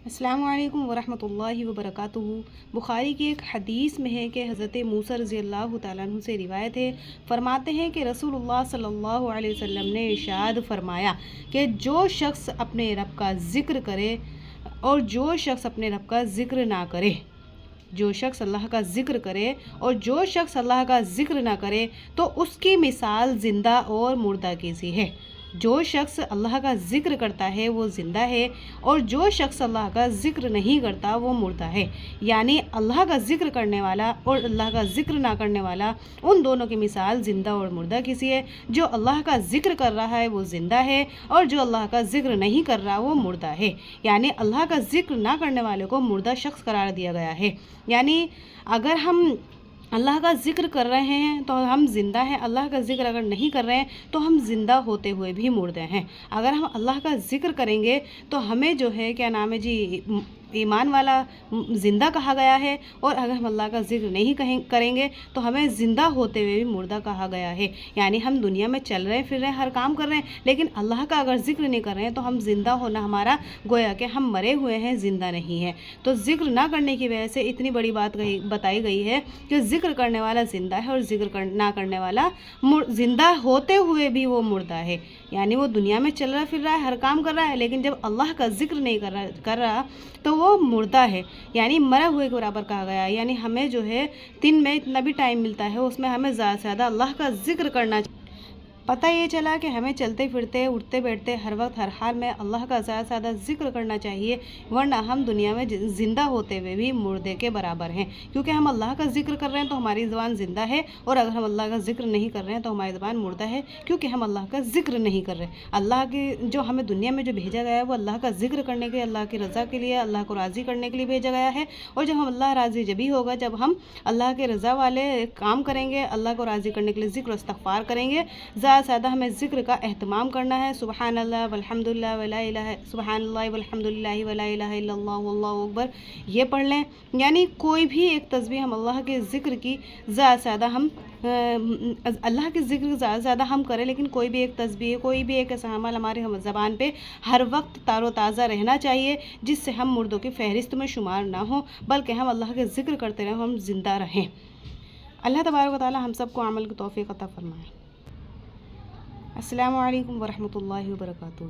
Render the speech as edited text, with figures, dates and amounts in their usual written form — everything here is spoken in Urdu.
السلام علیکم ورحمۃ اللہ وبرکاتہ۔ بخاری کی ایک حدیث میں ہے کہ حضرت موسیٰ رضی اللہ تعالیٰ عنہ سے روایت ہے، فرماتے ہیں کہ رسول اللہ صلی اللہ علیہ وسلم نے ارشاد فرمایا کہ جو شخص اپنے رب کا ذکر کرے اور جو شخص اپنے رب کا ذکر نہ کرے، جو شخص اللہ کا ذکر کرے اور جو شخص اللہ کا ذکر نہ کرے تو اس کی مثال زندہ اور مردہ کی سی ہے۔ جو شخص اللہ کا ذکر کرتا ہے وہ زندہ ہے اور جو شخص اللہ کا ذکر نہیں کرتا وہ مردہ ہے، یعنی اللہ کا ذکر کرنے والا اور اللہ کا ذکر نہ کرنے والا، ان دونوں کی مثال زندہ اور مردہ کی سی ہے۔ جو اللہ کا ذکر کر رہا ہے وہ زندہ ہے اور جو اللہ کا ذکر نہیں کر رہا وہ مردہ ہے، یعنی اللہ کا ذکر نہ کرنے والے کو مردہ شخص قرار دیا گیا ہے۔ یعنی اگر ہم اللہ کا ذکر کر رہے ہیں تو ہم زندہ ہیں، اللہ کا ذکر اگر نہیں کر رہے ہیں تو ہم زندہ ہوتے ہوئے بھی مردے ہیں۔ اگر ہم اللہ کا ذکر کریں گے تو ہمیں جو ہے ایمان والا زندہ کہا گیا ہے، اور اگر ہم اللہ کا ذکر نہیں کریں گے تو ہمیں زندہ ہوتے ہوئے بھی مردہ کہا گیا ہے۔ یعنی ہم دنیا میں چل رہے پھر رہے ہیں، ہر کام کر رہے ہیں، لیکن اللہ کا اگر ذکر نہیں کر رہے ہیں تو ہم زندہ ہونا ہمارا گویا کہ ہم مرے ہوئے ہیں، زندہ نہیں ہیں۔ تو ذکر نہ کرنے کی وجہ سے اتنی بڑی بات بتائی گئی ہے کہ ذکر کرنے والا زندہ ہے اور ذکر نہ کرنے والا زندہ ہوتے ہوئے بھی وہ مردہ ہے۔ یعنی وہ دنیا میں چل رہا پھر رہا ہے، ہر کام کر رہا ہے، لیکن جب اللہ کا ذکر نہیں کر رہا تو وہ مردہ ہے، یعنی مرے ہوئے کے برابر کہا گیا ہے۔ یعنی ہمیں جو ہے دن میں اتنا بھی ٹائم ملتا ہے اس میں ہمیں زیادہ سے زیادہ اللہ کا ذکر کرنا چاہیے۔ پتہ یہ چلا کہ ہمیں چلتے پھرتے اٹھتے بیٹھتے ہر وقت ہر حال میں اللہ کا زیادہ سے زیادہ ذکر کرنا چاہیے، ورنہ ہم دنیا میں زندہ ہوتے ہوئے بھی مردے کے برابر ہیں، کیونکہ ہم اللہ کا ذکر کر رہے ہیں تو ہماری زبان زندہ ہے، اور اگر ہم اللہ کا ذکر نہیں کر رہے ہیں تو ہماری زبان مردہ ہے، کیونکہ ہم اللہ کا ذکر نہیں کر رہے۔ اللہ کی جو ہمیں دنیا میں جو بھیجا گیا ہے وہ اللہ کا ذکر کرنے کے لیے، اللہ کی رضا کے لیے، اللہ کو راضی کرنے کے لیے بھیجا گیا ہے، اور جب ہم اللہ راضی جبھی ہوگا جب ہم اللہ کے رضا والے کام کریں گے، اللہ کو راضی کرنے کے لیے ذکر و استغفار کریں گے۔ زیادہ سے زیادہ ہمیں ذکر کا اہتمام کرنا ہے۔ سبحان اللہ والحمد للہ ولا الہ سبحان اللہ والحمد للہ ولا الہ الا اللہ واللہ اکبر، یہ پڑھ لیں۔ یعنی کوئی بھی ایک تسبیح ہم اللہ کے ذکر کی زیادہ سے زیادہ اللہ کے ذکر زیادہ سے زیادہ ہم کریں، لیکن کوئی بھی ایک تسبیح، کوئی بھی ایک ایسا عمل ہمارے زبان پہ ہر وقت تار و تازہ رہنا چاہیے، جس سے ہم مردوں کی فہرست میں شمار نہ ہوں، بلکہ ہم اللہ کے ذکر کرتے رہیں، ہم زندہ رہیں۔ اللہ تبارک و تعالی ہم سب کو عمل کی توفیق عطا فرمائے۔ السلام علیکم ورحمۃ اللہ وبرکاتہ۔